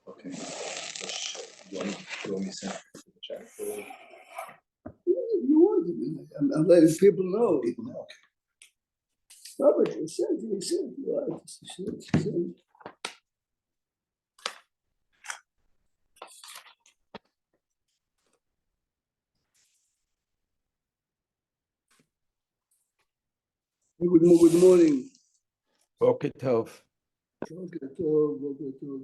Okay. You want me to send it to the chat? You want to, I'm letting people know. People know. Robert, you said, right? Good morning. Boker Tov. Boker Tov.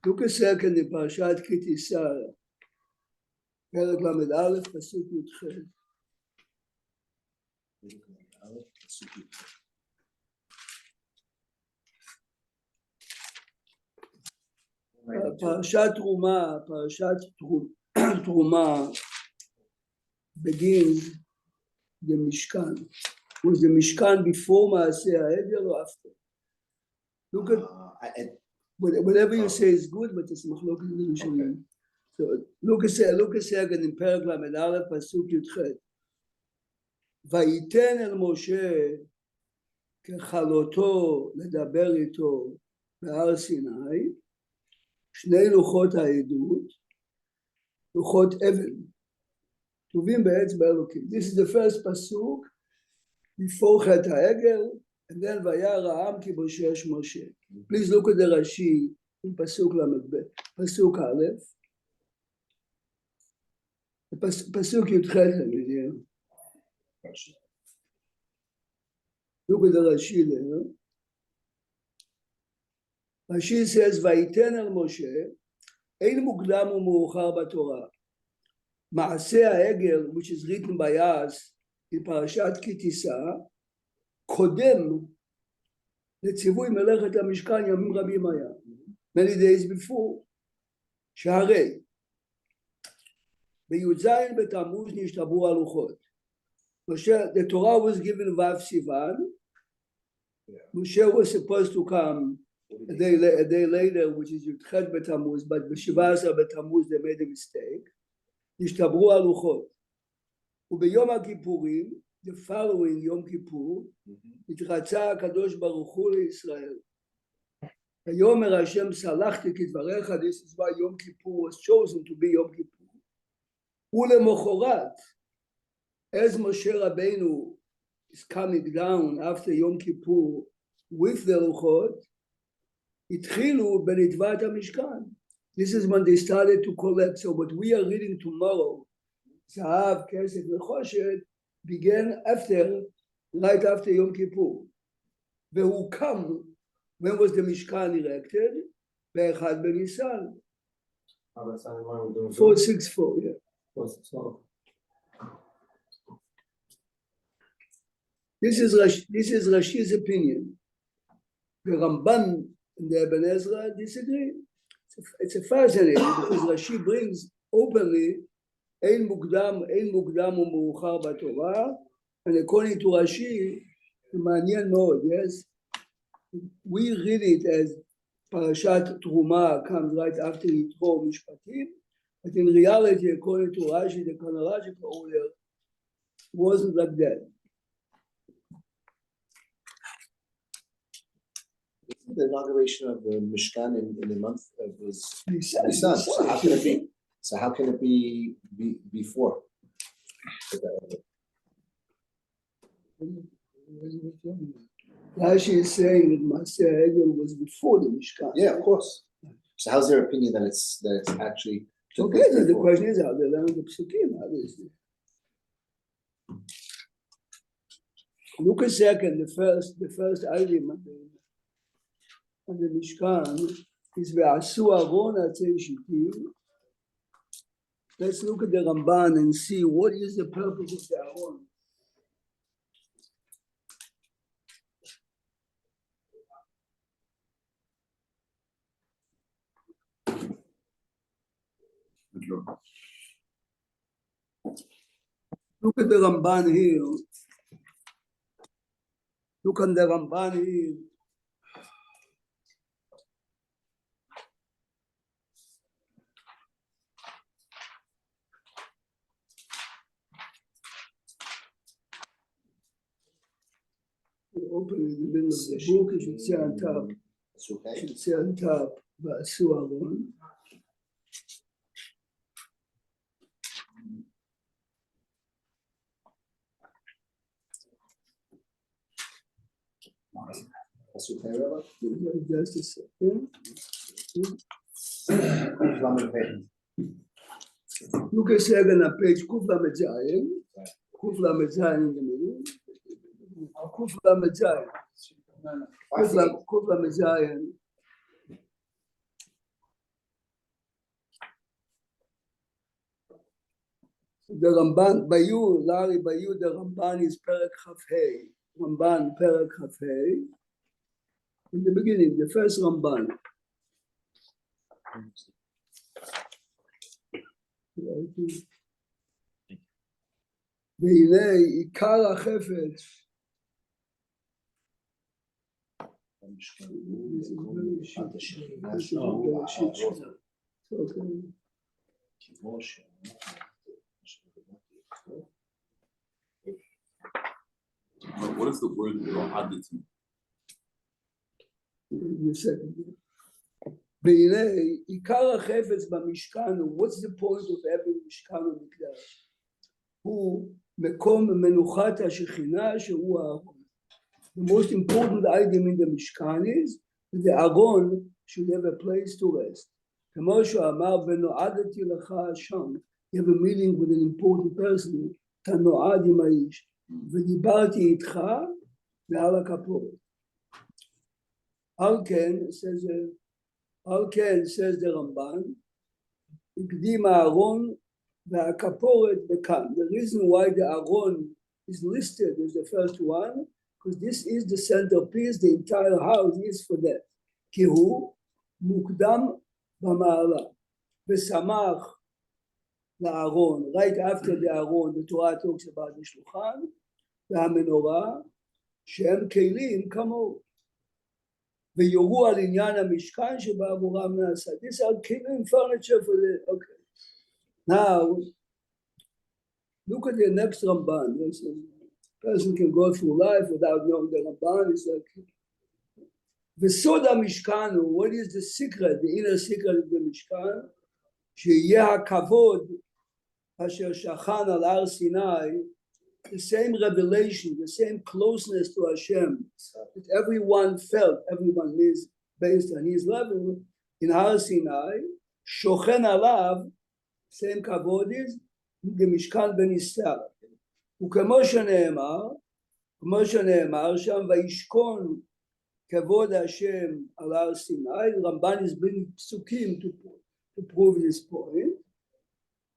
Look a second in Perashat Terumah, פרק ל"א, פסוק י"ח. Perashat Terumah begins the Mishkan. Was the Mishkan before Maaseh HaEgel or after? Look at whatever you say is good, but it's מחלוקת ראשונים. So look a second in פרק ל"א, פסוק י"ח. ויתן אל משה ככלותו לדבר איתו בהר סיני, שני לוחות העדות, לוחות אבן, כתובים באצבע אלוקים. This is the first pasuk before חטא העגל, and then וירא העם כי בושש משה. Please look at the Rashi in pasuk ל"ב, pasuk א', pasuk י"ח. Look at the Rashi there. Rashi says, ויתן אל משה, אין מוקדם ומאוחר בתורה. מעשה העגל, which is written by us in פרשת כי תישא, קודם לציווי מלאכת המשכן ימים רבים היה. Many days before. שהרי בי"ז בתמוז נשתברו הלוחות. The Torah was given Vav Sivan. Moshe was supposed to come a day later, which is Yudchet B'Tammuz, but ב-17 בתמוז they made a mistake. נשתברו הלוחות. וביום הכיפורים, the following יום כיפור, התרצה הקדוש ברוך הוא לישראל. ויאמר השם סלחתי כדבריך, this is why יום כיפור was chosen to be יום כיפור. ולמחרת, as Moshe Rabbeinu is coming down after Yom Kippur with the Luchot, התחילו בנתבת המשכן. This is when they started to collect. So what we are reading tomorrow, Zahav, Kesef, Nechoshet, began right after Yom Kippur. והוקם, when was the Mishkan erected? באחד בניסן. 464, yeah. 464. This is Rashi's opinion. The Ramban and the Ibn Ezra disagree. It's a fascinating because Rashi brings openly Ein mukdam u'meuchar b'Torah, and according to Rashi, מעניין מאוד, yes, we read it as Perashat Terumah comes right after Yitro Mishpatim, but in reality, according to Rashi, the chronological order wasn't like that. The inauguration of the Mishkan in the month of Nisan. So how can it be before? Rashi is saying that Maaseh HaEgel was before the Mishkan. Yeah, of course. So how's their opinion that it's actually? Okay, then the question is how they learn the psukim, obviously. Look a second. The first item on the Mishkan is ve'asu aron atzei shitim. Let's look at the Ramban and see what is the purpose of the aron. Look at the Ramban here. Look on the Ramban here. Open in the middle of the book, it should say on top. It should say on top, Va'asu Aron. Pasuk Terumah? Just a second. Look a second on page Kuf Lamed Zayin. Kuf Lamed Zayin in the middle. Kuf Lamed Zayin. Kuf Lamed Zayin. The Ramban, Bayu, Larry Bayu, the Ramban is Perek Chaf Hei. Ramban, Perek Chaf Hei. In the beginning, the first Ramban. והנה עיקר החפץ. What is the word aditi? והנה עיקר החפץ במשכן, what's the point of having משכן ומקדש? הוא מקום מנוחת השכינה שהוא הארון. The most important item in the משכן is that the ארון should have a place to rest. כמו שאמר ונועדתי לך שם, you have a meeting with an important person, אתה נועד עם האיש, ודיברתי איתך ועל הכפורת. על כן, says the Ramban, הקדים הארון והכפורת בכאן. The reason why the ארון is listed as the first one, because this is the centerpiece, the entire house is for that. כי הוא מוקדם במעלה, ושמח לארון, right after the ארון, the Torah talks about the שולחן, והמנורה, שהם כלים כמוהו. ויורו על עניין המשכן שבעבורם נעשה. These are keeping furniture for the... Okay. Now, look at the next Ramban. A person can go through life without knowing the Ramban. It's like... וסוד המשכן הוא, what is the secret, the inner secret of the משכן? שיהיה הכבוד אשר שכן על הר סיני, the same revelation, the same closeness to Hashem that everyone felt, everyone is based on his level in Har Sinai, shochen alav, same kavod is, the Mishkan בנסתר. וכמו שנאמר שם, וישכון כבוד השם על הר סיני, Ramban is bringing psukim to prove this point,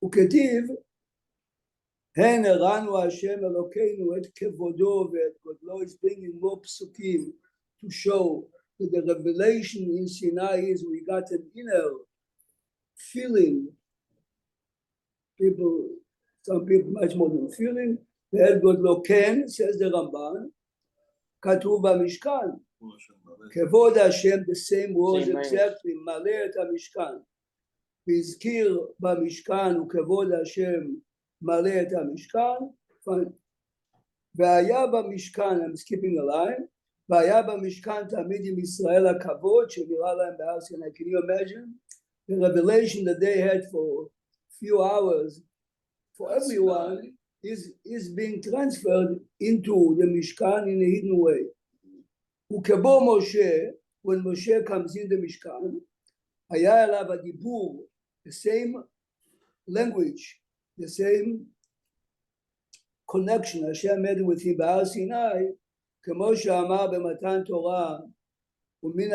וכתיב, הן הראנו השם אלוקינו את כבודו ואת גודלו, is bringing more psukim to show that the revelation in Sinai is we got an inner feeling, some people much more than feeling, ואת גודלו כן, says the Ramban, כתוב במשכן, כבוד השם, the same words exactly, מלא את המשכן, והזכיר במשכן וכבוד השם מלא את המשכן, והיה במשכן, I'm skipping a line, והיה במשכן תמיד עם ישראל הכבוד שנראה להם בהר סיני. Can you imagine the revelation that they had for a few hours for everyone is being transferred into the משכן in a hidden way. וכבו משה, when Moshe comes in the משכן, היה אליו הדיבור, the same language, the same connection Hashem made with him בהר סיני, כמו שאמר במתן תורה, ומן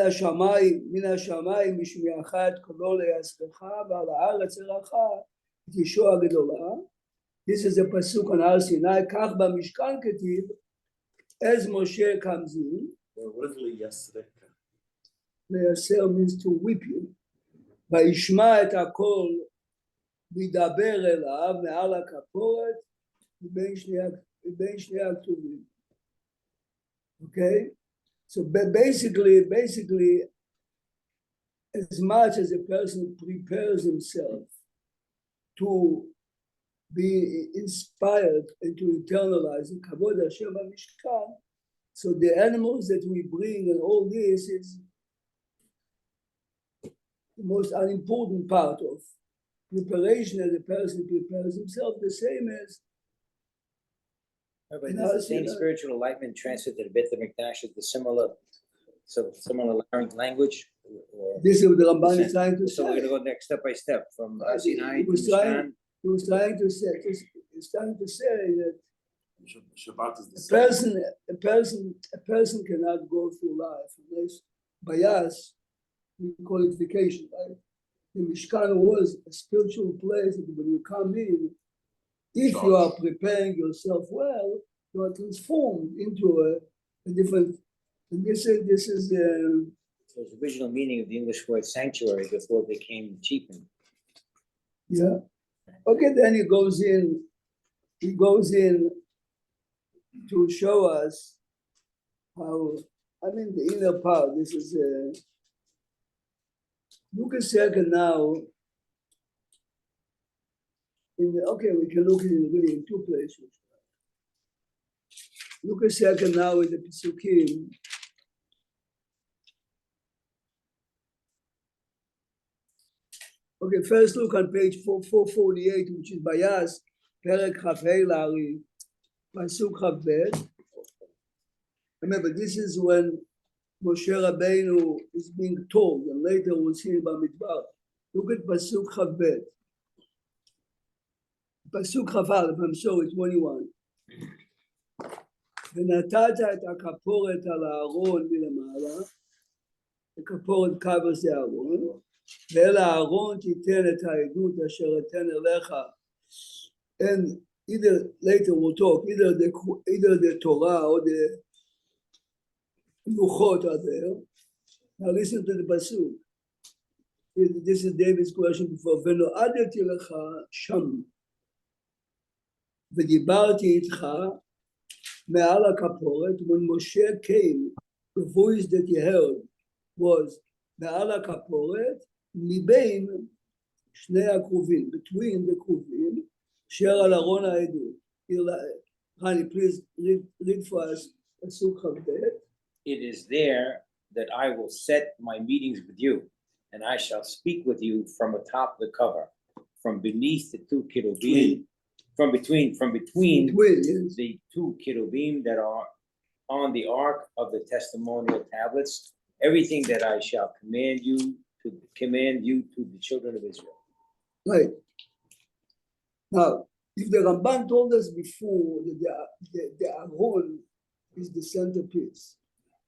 השמיים משמיעך את קולו ליעשך, ועל הארץ יראך את ישוע הגדולה. This is a pasuk on הר סיני, כך במשכן כתיב, as Moshe comes in. What is ליעשך? ליעשר means to whip you. וישמע את הקול, וידבר אליו מעל הכפורת בין שני הכתובים. Okay? So basically, as much as a person prepares himself to be inspired and to internalize the kavod Hashem HaMishkan, so the animals that we bring and all this is the most unimportant part of preparation as a person prepares himself, the same as No, but And does the us, same you know. spiritual enlightenment transfer to the Beit HaMikdash is the similar, similar language? Or This is what the Ramban is trying to so we're say. gonna go next step by step from Right, Sinai he to was Mishkan. He was trying to say, that Shabbat is the a person cannot go through life unless bias, we call it vacation, right? The Mishkan was a spiritual place that when you come in, if you are preparing yourself well, you are transformed into a different. And this is So the original meaning of the English word sanctuary before it became cheapened. yeah. Okay, then he goes in to show us how, I mean, the inner part. This is look a second now. Okay, we can look at it really in two places. Look a second now in the Pesukim. Okay, first look on page 448, which is Bayas, Perek Chafei Lari, Pasuk Chavbet. Remember, this is when Moshe Rabbeinu is being told, and later we'll see in Bamidbar. Look at Pasuk Chavbet. Pasuk Chaval, I'm sorry, 21. ונתת את הכפורת על הארון מלמעלה, הכפורת covers the הארון, ואל הארון תיתן את העדות אשר אתן אליך. And either later we'll talk, either the Torah or the Luchot are there. Now listen to the pasuk. This is David's question before. ונועדתי לך שם, ודיברתי איתך מעל הכפורת. When Moshe came, the voice that he heard was מעל הכפורת, מבין שני הכרובים, between the כרובים, אשר על ארון העדות. Honey, please read for us pasuk כ"ב. It is there that I will set my meetings with you, and I shall speak with you from atop the cover, from beneath the two kerubim, from between Yes. the two kerubim that are on the ark of the testimonial tablets, everything that I shall command you to the children of Israel. Right. Now, if the Ramban told us before that the Aron is the centerpiece,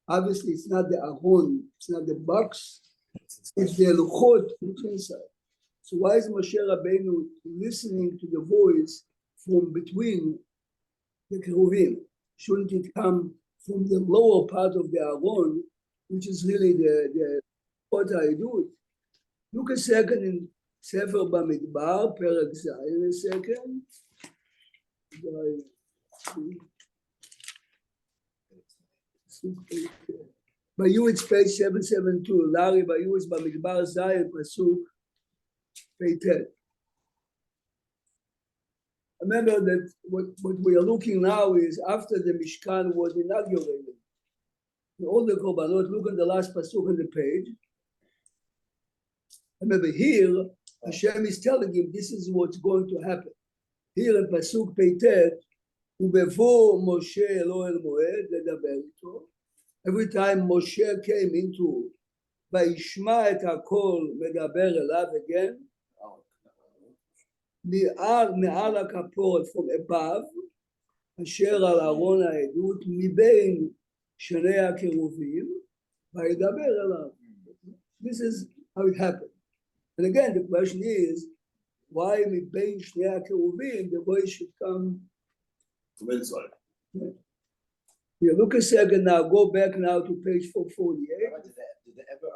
obviously it's not the Aron, it's not the box, it's the Luchot inside. So why is Moshe Rabbeinu listening to the voice from between the Keruvim? Shouldn't it come from the lower part of the Aron, which is really the what I do? Look a second in Sefer Bamidbar, Perek Zayin, a second. By you it's page 772. Larry, by you it's Bamidbar Zayin, Pasuk Peitet. Remember that what we are looking now is after the Mishkan was inaugurated. All the Korbanot, look at the last Pasuk on the page. Remember here, Hashem is telling him this is what's going to happen. Here in Pasuk Peitet, ובבוא Moshe אלוה אל מועד לדבר איתו. Every time Moshe came into וישמע את הקול מדבר אליו again, מעל הכפורת from above, אשר על ארון העדות, מבין שני הכרובים, וידבר אליו. This is how it happened. And again, the question is, why מבין שני הכרובים, the voice should come from inside. Yeah, look a second now, go back now to page 448. Did they ever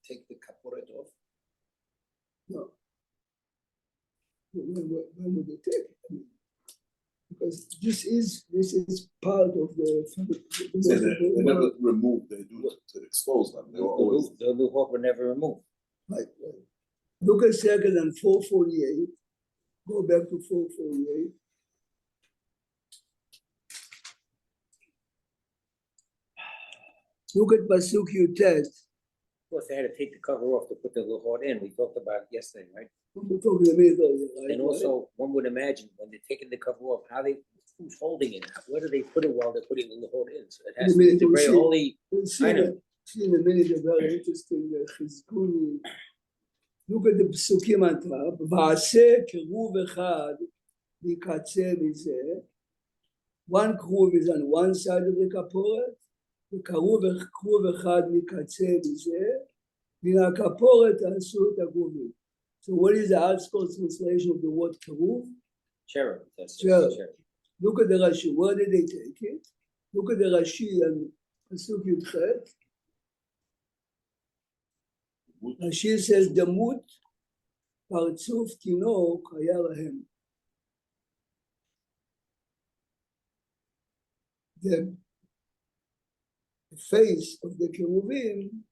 take the kaporet off? No. When would they take it? I mean, because this is part of the. They never removed, they do it to expose them. They were always. The Luchot were never removed. Right. Look a second on 448. Go back to 448. Look at Pasuk Yutet. Of course, they had to take the cover off to put the Luchot in. We talked about it yesterday, right? We're talking a minute ago, right? And also, one would imagine when they're taking the cover off, how they who's holding it? Where do they put it while they're putting in the whole in? So it In has a to be minute, the we'll very see. holy. We'll see I in know. a minute a very interesting Chizkuni. Look at the Psukim on top. V'aseh keruv echad mikatze mizeh. One keruv is on one side of the kaporet. The keruv echad mikatze mizeh. Min hakaporet asu et hakrovim. So what is the Artsko's translation of the word keruv? Cherub. That's Cherub. cherub. Look at the Rashi. Where did they take it? Look at the Rashi and Pasuk Yudchet. Rashi says, Damut partzuf tinok haya lahem. The face of the cherubim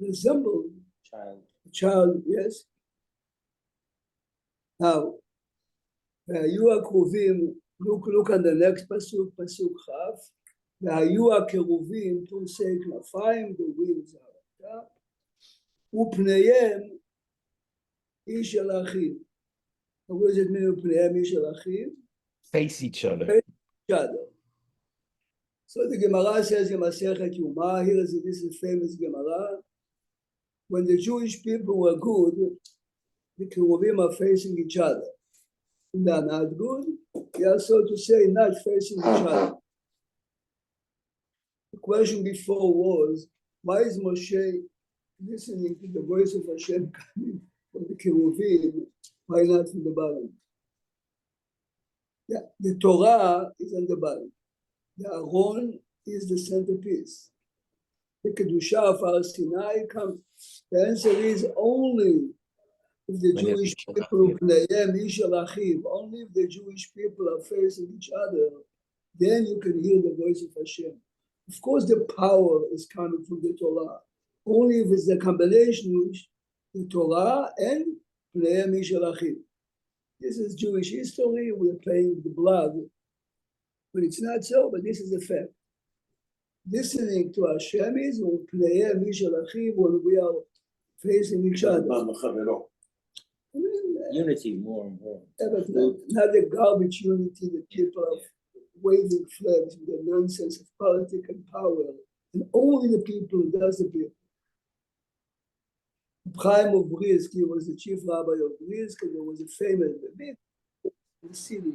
resembled Child. a child, yes? Now, והיו הקרובים, look on the next pasuk, pasuk chaf, והיו הקרובים פרוסי כנפיים, the wings are on top, ופניהם איש אל אחיו. What does it mean, ופניהם איש אל אחיו? Face each other. Shadow. So the Gemara says in Masechet Yuma, here is this is famous Gemara. When the Jewish people were good, the Keruvim are facing each other. When they are not good, they are, so to say, not facing each other. The question before was, why is Moshe listening to the voice of Hashem coming from the Keruvim? Why not from the bottom? Yeah, the Torah is on the bottom. The Aron is the centerpiece. The Kedusha of Har Sinai comes. The answer is only if the Jewish people, only if the Jewish people are facing each other, then you can hear the voice of Hashem. Of course, the power is coming from the Torah. Only if it's the combination of the Torah and Pnei Mishal Achiv. This is Jewish history. We're paying the blood. But it's not so, but this is a fact. Listening to Hashem is when we are facing each other. Unity more and more. Not the garbage unity that people are waving flags with the nonsense of politics and power. And only the people does the people. Chaim of Brisk, he was the chief rabbi of Brisk, and there was a famous bit in the city.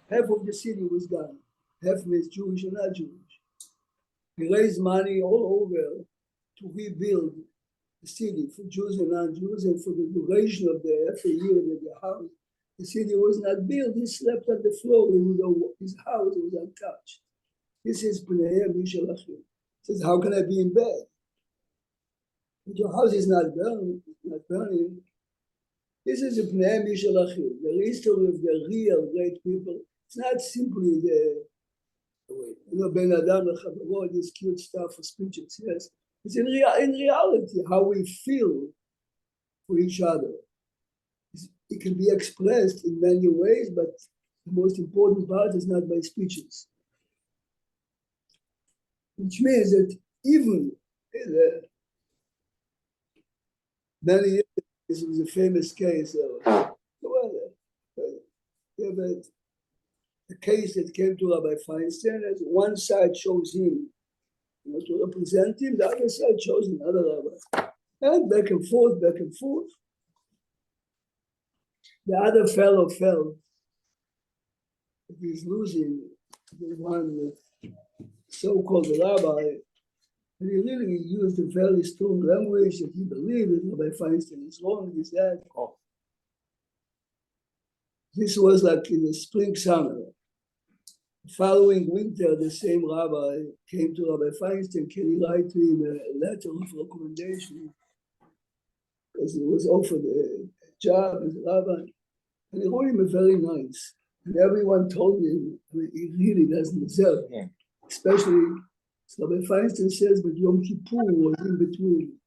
Half of the city was gone. Half was Jewish and not Jewish. He raised money all over to rebuild the city for Jews and non-Jews, and for the duration of the half a year that the house, the city was not built. He slept on the floor. His house was untouched. This is Pnei Mishal Achiv. Says, how can I be in bed? If your house is not burning. This is a Pnei Mishal Achiv, the history of the real great people. It's not simply Ben Adam Lechavaro, this cute stuff for speeches. Yes, it's in reality how we feel for each other. It can be expressed in many ways, but the most important part is not by speeches. Which means that even many years ago, this was a famous case of a case that came to Rabbi Feinstein, as one side chose him to represent him, the other side chose another rabbi. And back and forth, back and forth. The other fellow felt that he's losing the one so-called rabbi, and he really used a very strong language that he believed that Rabbi Feinstein is wrong, is that. This was like in the spring, summer. The following winter, the same rabbi came to Rabbi Feinstein. Can he write to him a letter of recommendation? Because he was offered a job as a rabbi. And he wrote him a very nice. And everyone told him, I mean, he really doesn't deserve it. Especially, so Rabbi Feinstein says, but Yom Kippur was in between.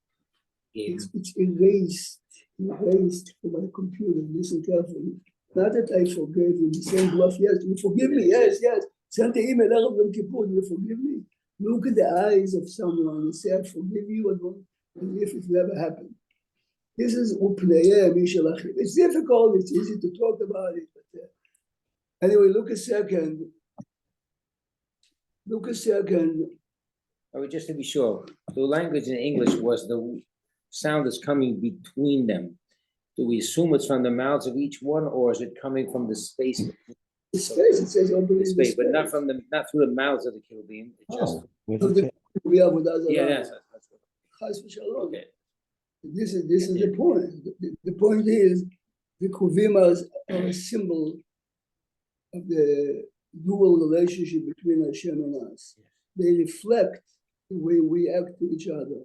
It's erased from my computer. Listen carefully. Not that I forgave him, the same bluff, yes, you forgive me, yes. Send the email, Yom Kippur, you forgive me. Look at the eyes of someone and say, I forgive you, and if it never happened. This is Upnei Mishal Achiv. It's difficult, it's easy to talk about it. But anyway, look a second. look a second. Just to be sure, the language in English was the sound is coming between them. Do we assume it's from the mouths of each one, or is it coming from the space? The space, it says opening The the space, but not space. from not through the mouths of the Kirubim, it just, Oh, with Of the the Kriya Avodah yeah, Zarah. that's Chas v'shalom. okay. This is the point. The point is the Kruvim are a symbol of the dual relationship between Hashem and us. They reflect the way we act to each other.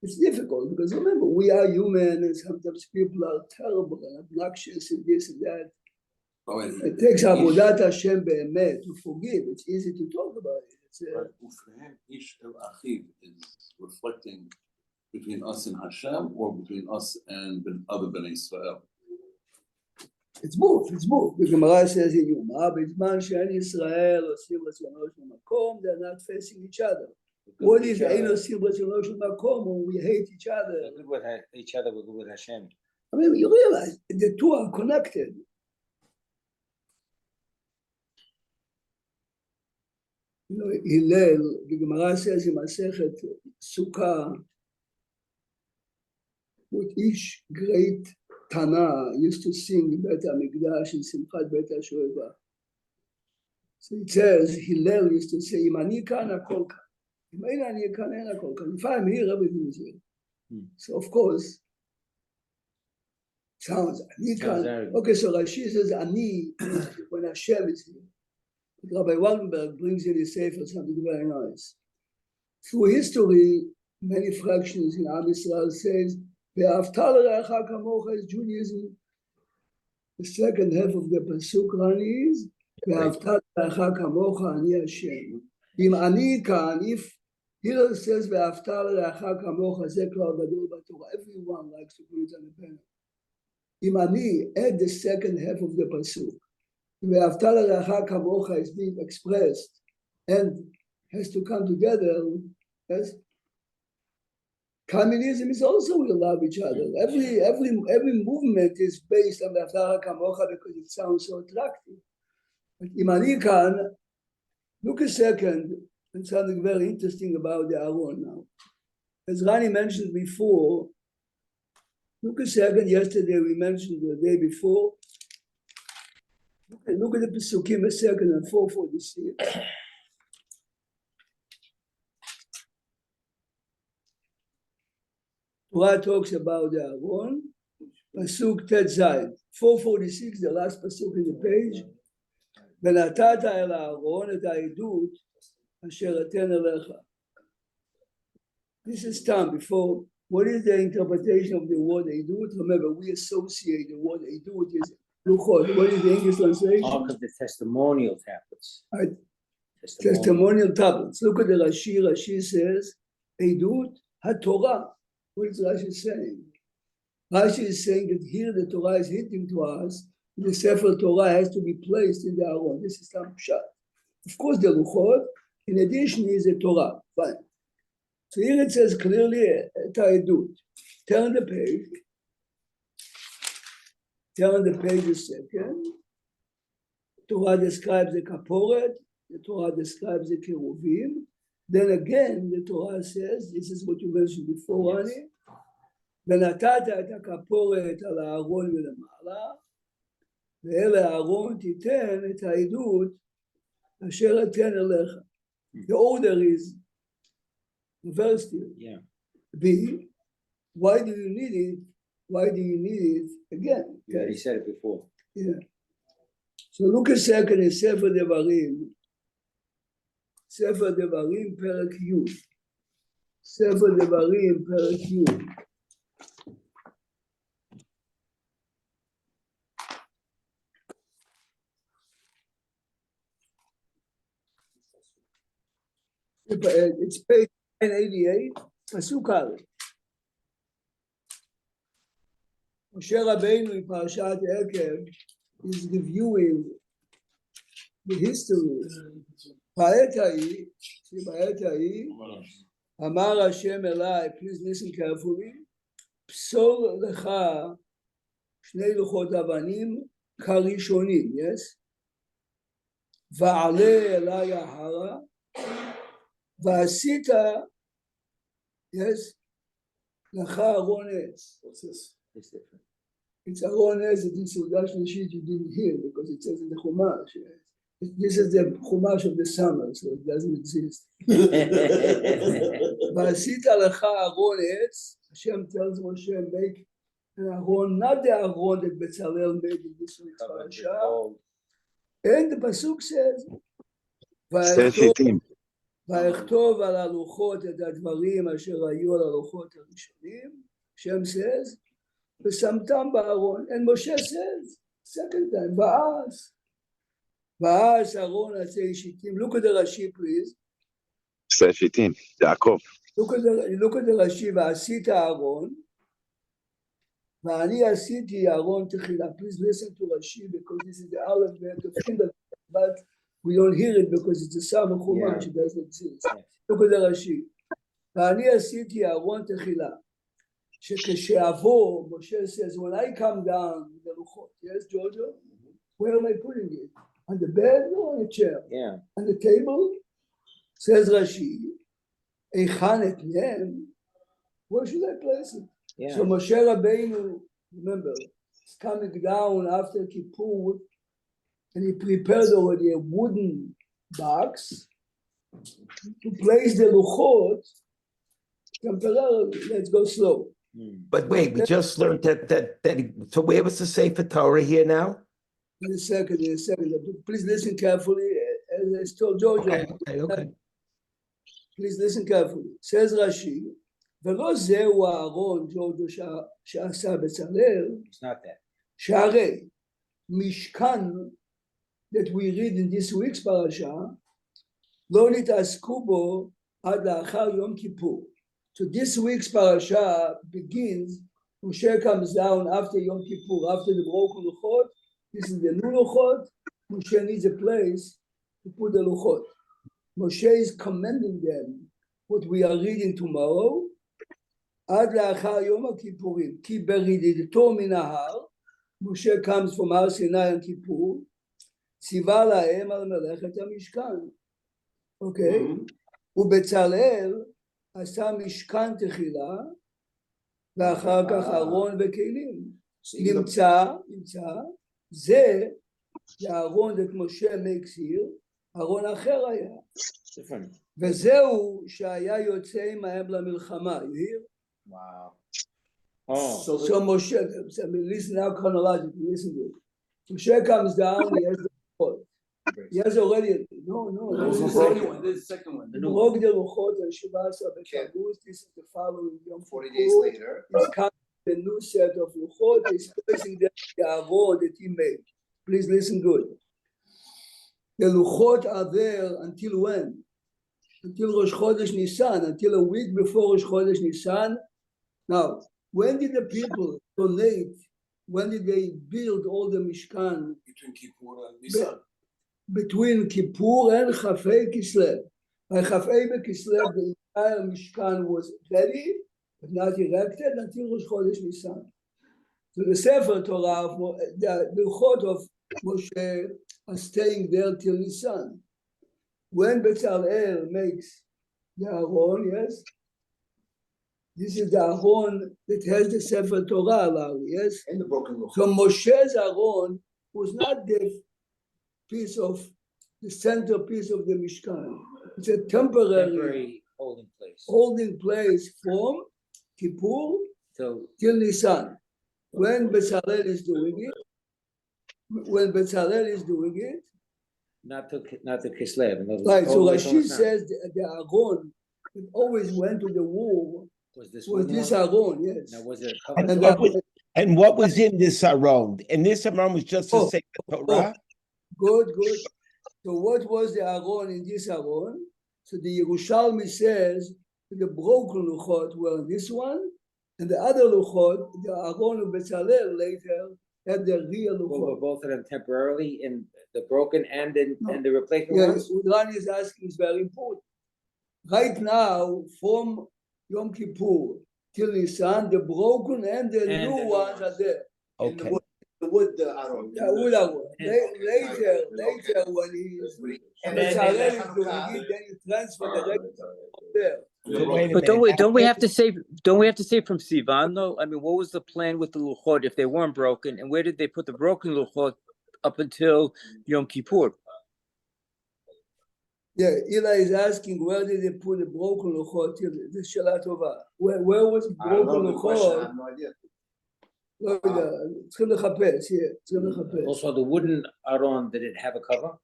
It's difficult because remember, we are human and sometimes people are terrible and obnoxious and this and that. It takes Avodat Hashem be'emet to forgive. It's easy to talk about it. Ufrehem ish el achiv is reflecting between us and Hashem or between us and other Bnei Israel. It's both. The Gemara says in Yoma, בזמן שאין ישראל עושים רצונו של מקום, they're not facing each other. What is אין עושים רצונו של מקום when we hate each other? We're good with each other, we're good with Hashem. I mean, you realize the two are connected. You know, Hillel, the Gemara says in Masechet Sukkah, with each great Tana used to sing Bet HaMikdash in Simchat Bet HaShoeva. So it says, Hillel used to say, Im ani kan hakol kan. Im ein ani kan ein hakol kan. If I'm here, everything is here. So of course, sounds ani kan. Okay, so Rashi says ani when Hashem is here. Rabbi Waldenberg brings in his sefer something very nice. Through history, many fractions in Am Yisrael says, "Ve'afta l'reacha kamocha" is Judaism. The second half of the pasuk Rani is "Ve'afta l'reacha kamocha ani Hashem." Im ani kan, if Hillel says "Ve'afta l'reacha kamocha," ze klar gadol b'Torah. Everyone likes to put it on the pen. Im ani, add the second half of the pasuk. Ve'afta l'reacha kamocha is being expressed and has to come together as communism is also we love each other. Every movement is based on ve'afta l'reacha kamocha because it sounds so attractive. But im ani kan, look a second, and something very interesting about the Aron now. As Rani mentioned before, look a second, yesterday we mentioned the day before. Look at the Pesukim a second and 446. Torah talks about the Aron, Pasuk Tet Zayin, 446, the last Pasuk in the page. ונתת אל הארון את העדות אשר אתן אליך. This is time before. What is the interpretation of the word עדות? Remember, we associate the word עדות is luchot. What is the English translation? Ark of the testimonial tablets. Right. Testimonial tablets. Look at the Rashi. Rashi says, עדות HaTorah. What is Rashi saying? Rashi is saying that here the Torah is hinting to us the Sefer Torah has to be placed in the Aron. This is some pshat. Of course, the Luchot, in addition, is the Torah. Fine. So here it says clearly, Ta'edut. Turn the page. Turn the page a second. Torah describes the Kaporet. The Torah describes the Keruvim. Then again, the Torah says, this is what you mentioned before, Rani. ונתת את הכפורת על הארון ולמעלה. ואל הארון תיתן את העדות אשר אתן אליך. The order is reversed here. Yeah. B, why do you need it? Why do you need it again? You already said it before. Yeah. So look a second in Sefer Devarim. Sefer Devarim פרק י'. Sefer Devarim פרק י'. It's page 988, Pasuk Aleph. Moshe Rabbeinu in Perashat Terumah is reviewing the history. בעת ההיא, אמר השם אליי, please listen carefully, פסול לך שני לוחות אבנים כראשונים, yes? ועלה אליי ההרה, ועשית, yes, לך ארון עץ. What's this? It's ארון עץ, it is סעודה שלישית you didn't hear, because it says in the חומש. This is the חומש of the summer, so it doesn't exist. ועשית לך ארון עץ, Hashem tells Moshe, make an aron, not the aron that Bezalel made in this week's parasha. And the pasuk says, ויכתוב על הלוחות את הדברים אשר היו על הלוחות הראשונים, Hashem says, ושמתם בארון, and Moshe says, second time, ואז ארון עצי שיטים. Look at the Rashi, please. שיטים, יעקב. Look at the Rashi, ועשית ארון, ואני עשיתי ארון תחילה. Please listen to Rashi, because this is the Aleph, but we don't hear it because it's a Sam Chumash, it doesn't exist. Look at the Rashi. ואני עשיתי ארון תחילה. שכשאבוא, Moshe says, when I come down with the לוחות, yes, Jojo? Where am I putting it? On the bed or on a chair? Yeah. On the table? Says Rashi, היכן אתנם? Where should I place it? Yeah. So Moshe Rabbeinu, remember, is coming down after Kippur, and he prepared already a wooden box to place the luchot temporarily. Let's go slow. But wait, we just learned so where was the Sefer Torah here now? In a second. Please listen carefully. As I told Georgia, Okay. please listen carefully. Says Rashi, ולא זהו הארון, ג'ורג'ו, שעשה בצלאל, It's not that. שהרי משכן that we read in this week's parasha, לא נתעסקו בו עד לאחר יום כיפור. So this week's parasha begins, Moshe comes down after Yom Kippur, after the broken luchot. This is the new luchot. Moshe needs a place to put the luchot. Moshe is commending them what we are reading tomorrow. עד לאחר יום הכיפורים, כי ברדידתו מן ההר, Moshe comes from הר סיני on כיפור, ציווה להם על מלאכת המשכן. אוקיי? ובצלאל עשה משכן תחילה, ואחר כך ארון וכלים. נמצא, זה הארון that Moshe makes here, ארון אחר היה. וזהו שהיה יוצא עמהם למלחמה. You hear? Wow. Oh. So Moshe, listen now chronologically, listen to it. Moshe comes down, he has the luchot. He has already, no, This is the second one. broke the luchot and Shivasa B'Tammuz. This is the following Yom 40 Kippur. days later. He's coming with a new set of luchot. He's placing them in the aron that he made. Please listen good. The luchot are there until when? Until Rosh Chodesh Nisan, until a week before Rosh Chodesh Nisan. Now, when did the people donate? When did they build all the Mishkan? Between Kippur and Nisan. Between Kippur and Chafei Kislev. By Chafei Kislev, the entire Mishkan was ready, but not erected until Rosh Chodesh Nisan. So the Sefer Torah, the Luchot of Moshe are staying there till Nisan. When Bezalel makes the Aron, yes, this is the Aron that has the Sefer Torah, Larry, yes? And the broken luchot. So Moshe's Aron was not the piece of the centerpiece of the Mishkan. It's a temporary holding place. from Kippur So till Nisan. When Bezalel is doing it, not to Kislev. In other words, right, so always on Rashi the sun. says the Aron that always went to the war Was this was one this more? Aron, yes. Now was it And covered? what was in this Aron? And this Aron was just a Sefer Torah? Good. So what was the Aron in this Aron? So the Yerushalmi says the broken luchot were in this one, and the other luchot, the Aron of Bezalel later had the real Well, were luchot. both of them temporarily in the broken and the replacement Yeah, ones? what Rani is asking is very important. Right now, from Yom Kippur till Nisan, the broken and the new ones are there. Okay. wood, Aaron. Yeah, wood Aaron. Later when he's And then Bezalel they- is doing it, then you transfer the regular there. So wait a But minute. don't we have to say from Sivan though? I mean, what was the plan with the luchot if they weren't broken, and where did they put the broken luchot up until Yom Kippur? Yeah, Eli is asking where did they put the broken luchot till the Shelah Tova? Where was I don't know broken the question, I luchot? have no idea. לא יודע, צריכים לחפש, צריכים לחפש. Also, the wooden aron, did it have a cover?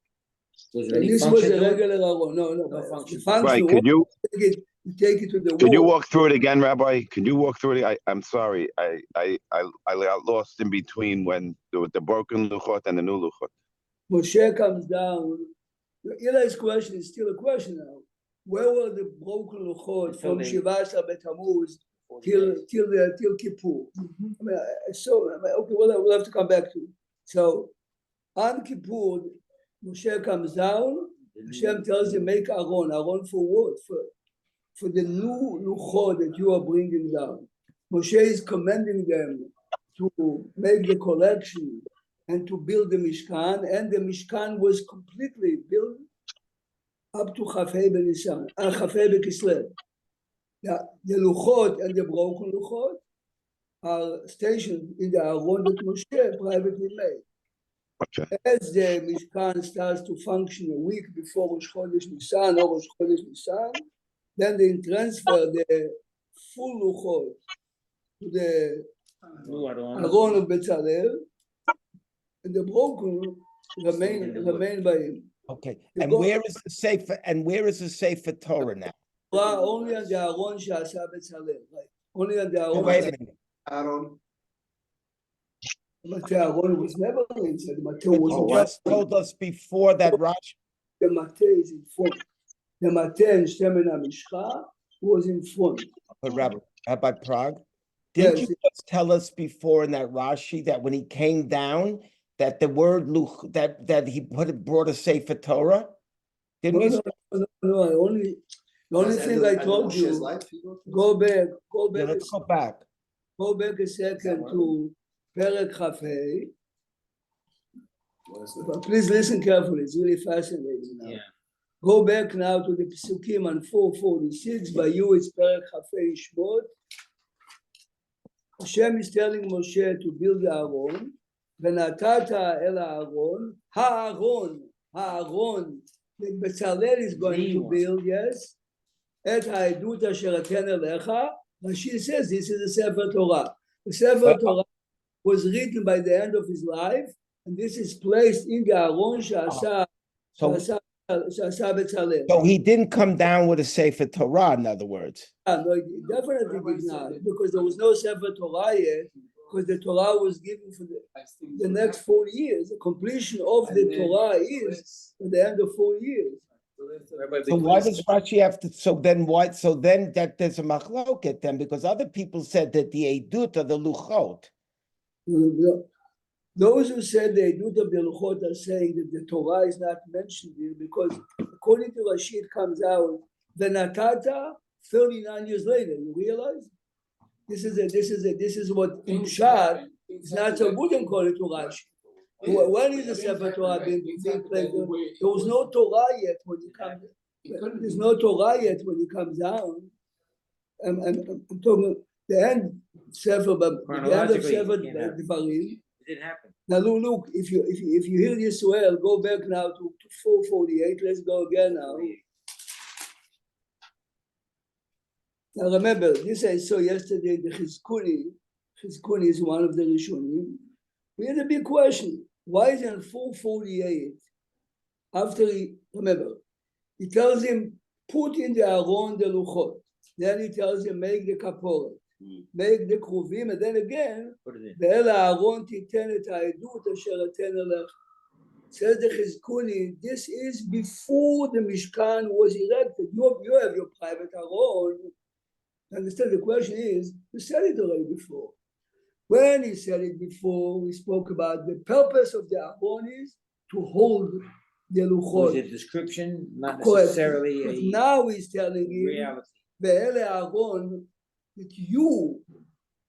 Was there any This was function a to it? regular aron, no, No the function. Right, function, you take it to the could you wall. walk through it again, Rabbi? Could you walk through it? I'm sorry, I got lost in between when the broken luchot and the new luchot. Moshe comes down. Eli's question is still a question now. Where were the broken luchot from Shiva Asar B'Tammuz till Kippur? I mean, okay, we'll have to come back to it. So on Kippur, Moshe comes down. Hashem tells him, make Aron. Aron for what? For the new luchot that you are bringing down. Moshe is commending them to make the collection and to build the Mishkan, and the Mishkan was completely built up to Chafei B'Kislev. The luchot and the broken luchot are stationed in the Aron that Moshe privately made. Okay. As the Mishkan starts to function a week before Rosh Chodesh Nisan or Rosh Chodesh Nisan, then they transfer the full luchot to the New aron. Aron of Bezalel, and the broken remain by him. Okay, and where is the Sefer Torah now? Only on the Aron Sha'asa Bezalel, right? Only on the So Aron. wait a minute. Aaron, But the Aron was never inside. The Mate But was you in just front. told us before that Rashi. The Mate is in front. The Mate and Shemen HaMishcha was in front. Rabbi Prague, didn't Yes. you just tell us before in that Rashi that when he came down, that the word luch, that he brought a Sefer Torah? Didn't you? No, the only thing I told Moshe's you, life, he wrote this? Yeah, let's go back. go back a second to Perek Chafei. Please listen carefully, it's really fascinating now. Yeah. Go back now to the Pesukim on 446, by you it's Perek Chafei Shmot. Hashem is telling Moshe to build the Aron, Venatata el Aron, Ha'aron, that Bezalel is going to build, yes, Et ha'edut asher aten elecha, Rashi says this is the Sefer Torah. The Sefer Torah was written by the end of his life, and this is placed in the Aron Sha'asa Bezalel. So he didn't come down with a Sefer Torah, in other words. No, it definitely did not, because there was no Sefer Torah yet, because the Torah was given for the next 4 years. The completion of the Torah is at the end of 4 years. So why does Rashi have to? So then that there's a machloket then, because other people said that the edut are the luchot. Those who said the edut of the luchot are saying that the Torah is not mentioned here, because according to Rashi it comes out the Natata 39 years later. You realize? This is what in Pshat it's not so good and call it to Rashi. When is the Sefer Torah being placed? There was no Torah yet when he comes. There's no Torah yet when he comes down. I'm talking the end Sefer, but the end of Sefer Devarim. It happened. Now look, if you hear this well, go back now to 448. Let's go again now. Now remember, this I saw yesterday, the Chizkuni. Chizkuni is one of the Rishonim. We had a big question. Why is it in 448, after he tells him, put in the Aron the Luchot. Then he tells him, make the Kaporet, make the Kruvim, and then again, Ve'el Aron titen et ha'edut asher aten elech. Says the Chizkuni, this is before the Mishkan was erected. You have your private Aron. Understand, the question is, you said it already before. When he said it before, we spoke about the purpose of the Aron is to hold the Luchot. Was it a description, not Correct. necessarily But a now he's telling him, reality? Ve'ele Aron, that you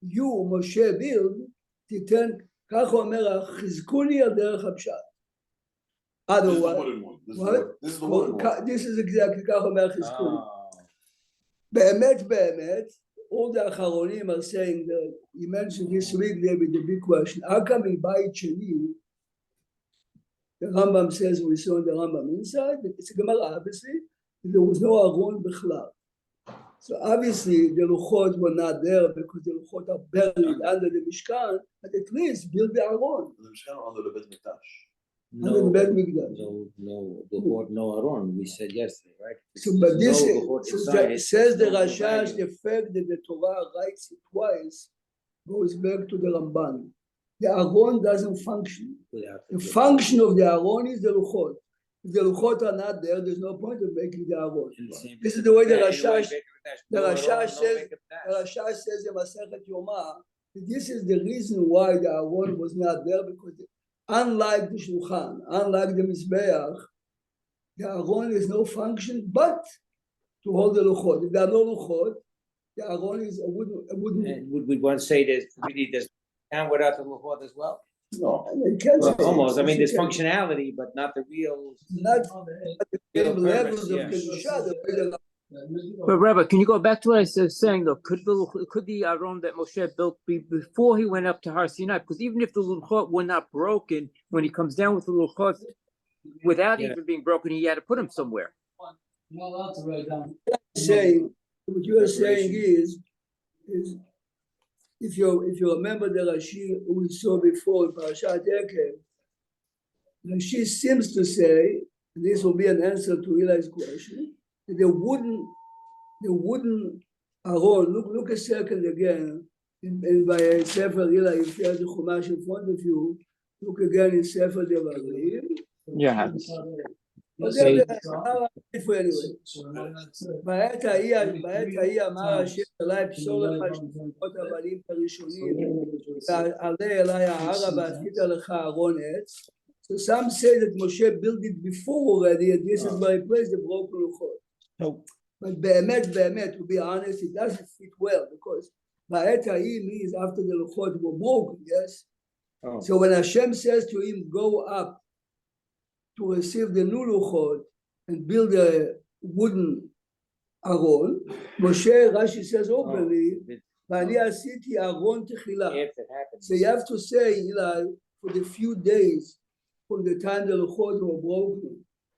Moshe build, titen כך אומר, חזקוני על דרך הפשט. This is the Otherwise, wooden one. This is the what? wood- this is the wooden one. This is exactly כך אומר חזקוני. Oh, באמת, all the אחרונים are saying that you mentioned this week there with the big question, how come in בית שני, the Rambam says we saw in the Rambam inside, it's a Gemara obviously, there was no Aron בכלל. So obviously the Luchot were not there because the Luchot are buried under the Mishkan, but at least build the Aron The Mishkan under the Bet Mikdash. under the no, Bet Mikdash. the word no Aron, we said yesterday, right? So, but this No, is, the word so inside, that says the no Rashash, value. the fact that the Torah writes it twice goes back to the Ramban. The Aron doesn't function. Without The function of the Aron is the Luchot. If the Luchot are not there, there's no point of making the Aron. This is the way the Rashash, the Rashash says in Masechet Yomah, that this is the reason why the Aron was not there, because unlike the Shulchan, unlike the Mizbeach, the Aron is no function but to hold the Luchot. If there are no Luchot, the Aron is a wooden. And would we want to say there's really there's and without the Luchot as well? No. You can't Well, say- almost. I mean, there's you can't- functionality, but not the real. Not at the Real same purpose, levels of yeah. Kedusha, the way the But Rabbi, can you go back to what I was saying though? Could the Aron that Moshe built be before he went up to Har Sinai? Because even if the Luchot were not broken, when he comes down with the Luchot, without Yeah. even being broken, he had to put them somewhere. saying, what you are saying is if you remember the Rashi we saw before in Perashat Terumah, Rashi seems to say, and this will be an answer to Eli's question, that the wooden Aron, look a second again, in by Sefer Eli, if you have the Chumash in front of you, look again in Sefer Devarim. Yeah. בעת ההיא אמר השם אלי פסול לך שמות הבנים הראשונים ועלה אלי ההרה ועשית לך ארון עץ. So some say that Moshe built it before already and this is why he placed the broken luchot. So, But באמת, to be honest, it doesn't fit well because בעת ההיא means after the luchot were broken, yes? Oh. So when Hashem says to him, go up to receive the new luchot and build a wooden aron, Moshe, Rashi says openly, ואני עשיתי ארון תחילה. If it happens. So you have to say, Eli, for the few days from the time the luchot were broken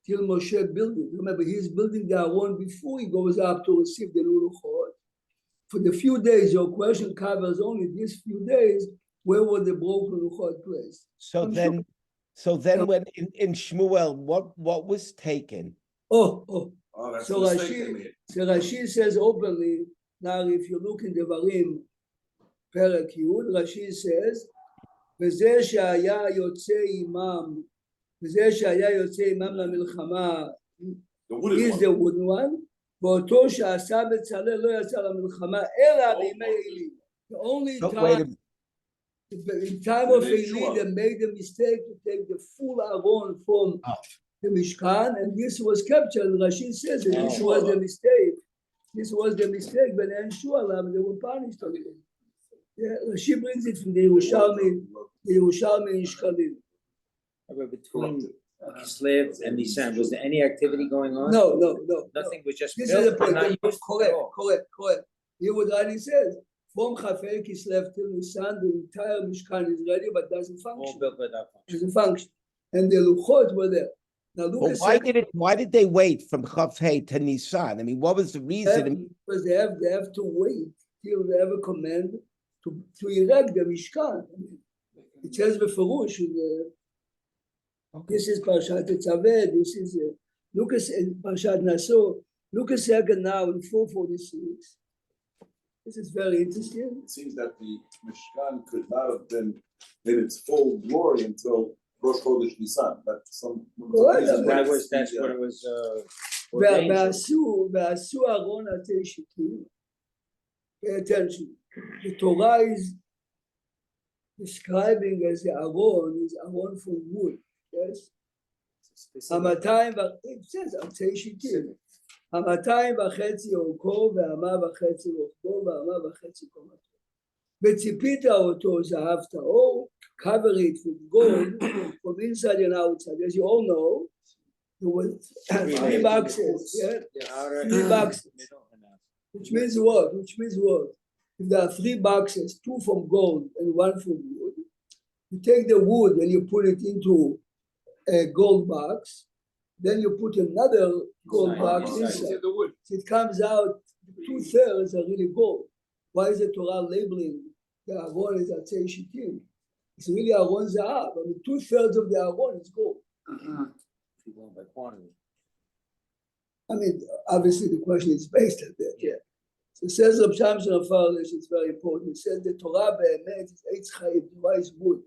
till Moshe built it. Remember, he's building the aron before he goes up to receive the new luchot. For the few days, your question covers only these few days. Where were the broken luchot placed? so I'm then, sure. so then when in Shmuel, what was taken? Oh, Oh, that's so the mistake they made. Rashi says openly, now if you look in Devarim, Perek Yud, Rashi says, וזה שהיה יוצא עמם למלחמה, The wooden is one. the wooden one, ואותו שעשה בצלאל לא יצא למלחמה, אלא בימי עלי. The only Oh, wait a time, minute. in time of They Eli, they made the mistake to take the full Aron from the Mishkan, and this was captured. Rashi says that this was the mistake. This was the mistake, but then Shualam, they were punished on it. Yeah, Rashi brings it from the Yerushalmi in Shkalim. Between Kislev and Nisan, was there any activity going on? No. Nothing was just This is the built, point. not used at all. Correct. Here what Rani says, from Chafei Kislev till Nisan, the entire Mishkan is ready, but doesn't All function. built without function. Doesn't function. And the Luchot were there. Now look Well, at why did they wait from Chaf Hey to Nisan? I mean, what was the reason? I mean, because they have to wait till they have a command to erect the Mishkan. It says בפירוש, this is Perashat Tetzaveh, this is look at Perashat Naso. Look a second now in 446. This is very interesting. It seems that the Mishkan could not have been in its full glory until Rosh Chodesh Nisan. That's some. Correct. That's what it was. Ordained. ועשו ארון עטי שיטים. Pay attention. The Torah is describing as the Aron is Aron from wood. Yes. It says עטי שיטים. 2.5 אורכו ואמה וחצי רוחבו ואמה וחצי קומתו. וציפית אותו זהב טהור, cover it with gold from inside and outside. As you all know, there was three boxes, yeah? The outer, Three boxes. middle, and outside. Which means what? Which means what? If there are three boxes, two from gold and one from wood, you take the wood and you put it into a gold box, then you put another gold box inside. So it comes out 2/3 are really gold. Why is the Torah labeling the Aron as Atzei Shittim? It's really Aron Zahav. I mean, 2/3 of the Aron is gold. If you go by quantity. I mean, obviously the question is based on that, yeah. So it says Reb Shamson of Farlish, it's very important. It says the Torah be'emet is Eitz Chaim, Torah is wood.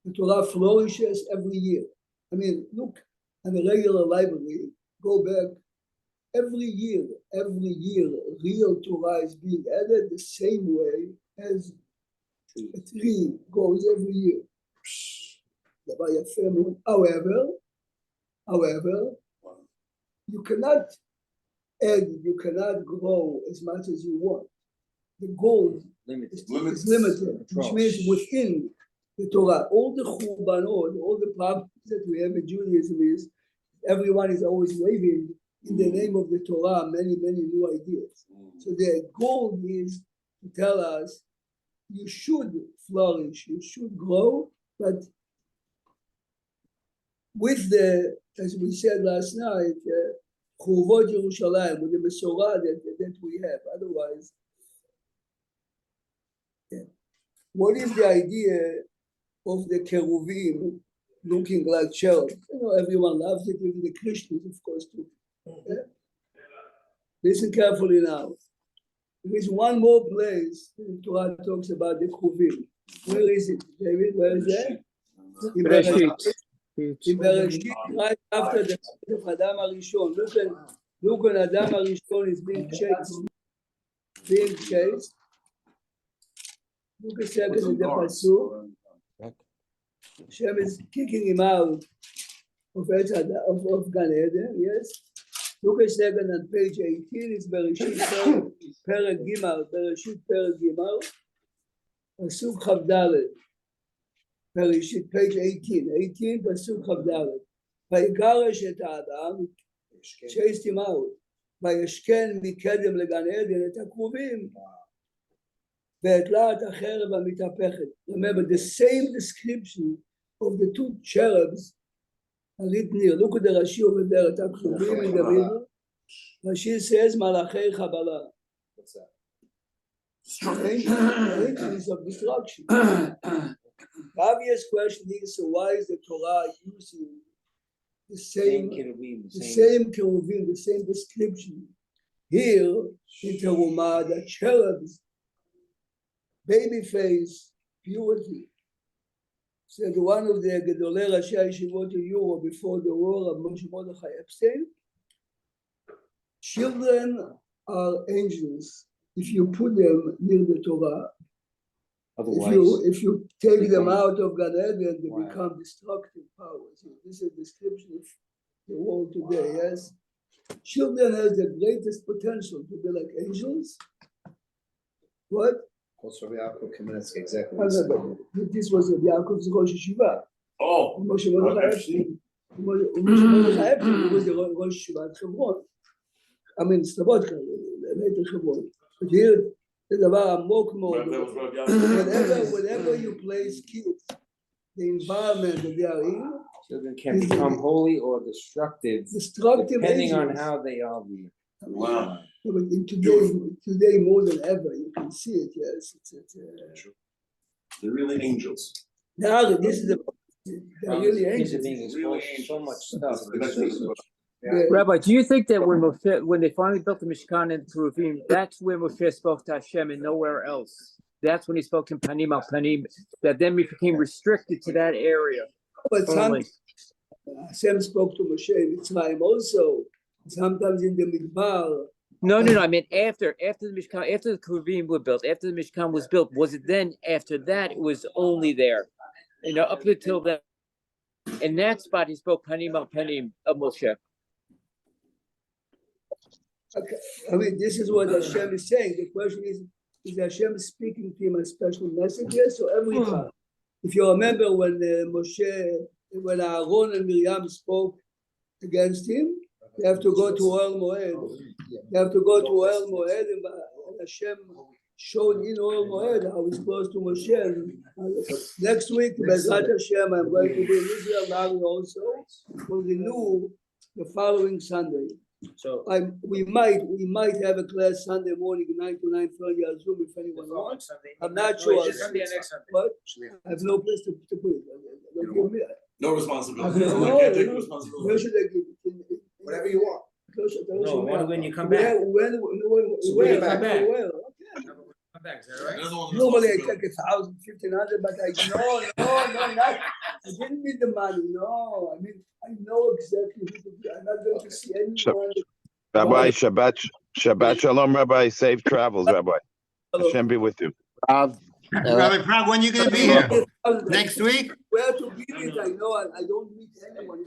The Torah flourishes every year. I mean, look at the regular library, go back, every year, real Torah is being added the same way as a tree goes every year. However, you cannot add, you cannot grow as much as you want. The goal is limited, which means within the Torah, all the churbanot, all the problems that we have in Judaism is everyone is always waving in the name of the Torah many new ideas. So the goal is to tell us you should flourish, you should grow, but with the, as we said last night, Churvot Yerushalayim, with the Mesorah that we have. Otherwise, what is the idea of the Keruvim looking like cherubs? You know, everyone loves it, even the Christians, of course, too. Yeah? Listen carefully now. There is one more place the Torah talks about the Keruvim. Where is it, David? Where is that? In Perashat. In Perashat, right after the death of Adam Arishon. Look when Adam Arishon is being chased. Look a second at the Pasuk. Hashem is kicking him out of Gan Eden, yes? Look a second on page 18, it's Perashat Terumah, Perashat Terumah, Pasuk Chavdalet. Perashat, page 18, Pasuk Chavdalet. Vayigarash et Adam, chased him out. Vayashken mikedem legan Eden et hakruvim. Ve'etlat hacherev hamitapechet. Remember, the same description of the two cherubs are written here. Look at the Rashi over there at hakruvim in the middle. Rashi says, Malachei Chabala. What's that? Angels of destruction. The obvious question is, so why is the Torah using the same keruvim, the same description? Here in Terumah, the cherubs, baby face, purity. Said one of the Gedolei Rashi Yeshivot in Europe before the war of Moshe Mordechai Epstein, children are angels if you put them near the Torah. If you take them out of Gan Eden, they become destructive powers. This is a description of the world today, yes? Children has the greatest potential to be like angels. What? Also, Yaakov Kamenetsky, exactly. This was Yaakov's Rosh Yeshiva. Oh, Moshe Mordechai Epstein. Moshe Mordechai Epstein was the Rosh Yeshiva at Hebron. I mean, Slobodka, later Hebron. But here, the דבר עמוק מאוד. Whenever you place kids, the environment that they are in, children can become holy or destructive depending angels. on how they are viewed. wow. But in today more than ever, you can see it. Yes, They're really angels. now this is they're really Kids are angels. being exposed to so much stuff. Yeah. Rabbi, do you think that when they finally built the Mishkan and Teruvim, that's where Moshe spoke to Hashem and nowhere else? That's when he spoke to Panim al Panim, that then we became restricted to that area. But Hashem spoke to Moshe in Mitzrayim also. Sometimes in the Midbar. No. I mean after the Mishkan, after the Teruvim were built, after the Mishkan was built, was it then after that it was only there? You know, up until that, in that spot he spoke Panim al Panim of Moshe. Okay. I mean, this is what Hashem is saying. The question is, is Hashem speaking to him a special messages. So every time, if you remember when when Aaron and Miriam spoke against him, you have to go to Oel Moed. You have to go to Oel Moed, and Hashem showed in Oel Moed how he's close to Moshe. And next week, Bezrat Hashem, I'm going to be in Israel now also. We'll renew the following Sunday. So. We might have a class Sunday morning, 9 to 9:30 on Zoom if anyone wants. I'm not sure. This Sunday or next Sunday? But I have no place to put it. No responsibility. No, I can't take no. responsibility. Where should I give it? Whatever you want. No, when you come back. When when you come back. Well, okay. Come back, is that right? Doesn't want Normally I responsibility. take 1,000, 1,500, but not. I didn't need the money. No, I mean I know exactly who to be. I'm not going to see anyone. Rabbi, Shabbat Shalom, Rabbi. Safe travels, Rabbi. Hashem be with you. Rabbi Prague, when are you going to be here? Next week? Where to give it? I know I don't meet anyone.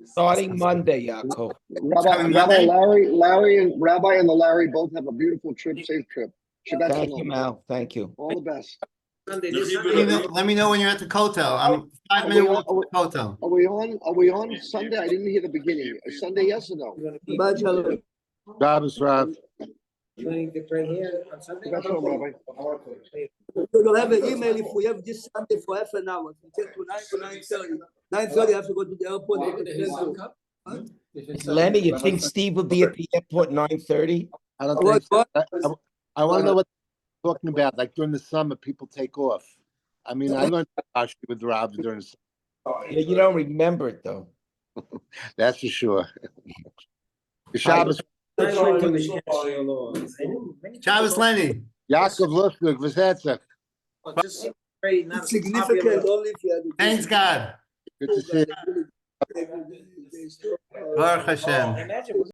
Starting Monday, Yaakov. Monday? Larry and the Larry both have a beautiful trip, safe trip. Shabbat Thank you, shalom. Mal. Thank you. All the best. Sunday, This this Sunday. Sunday. Let me know when you're at the Kotel. I'm 5-minute walk to the Kotel. Are we on Sunday? I didn't hear the beginning. Sunday, yes or no? Shabbat shalom. Shabbos, Rav. Planning to pray here on Sunday? Shabbat shalom, Rabbi. You'll have an email if we have this Sunday for half an hour. We take to 9 to 9:30. 9:30, I have to go to the airport. Lenny, you think Steve will be at the airport 9:30? I don't What, think so. what? I want to know what you're talking about. Like during the summer, people take off. I mean, I learned Rashi with Rav during the summer. Yeah, you don't remember it though. That's for sure. Shabbos, Shabbos Lenny. Yaakov Lustig, V'zetzach. Just pray, not It's significant only if you have. Thanks God. Good to see you. you. Baruch Hashem. Imagine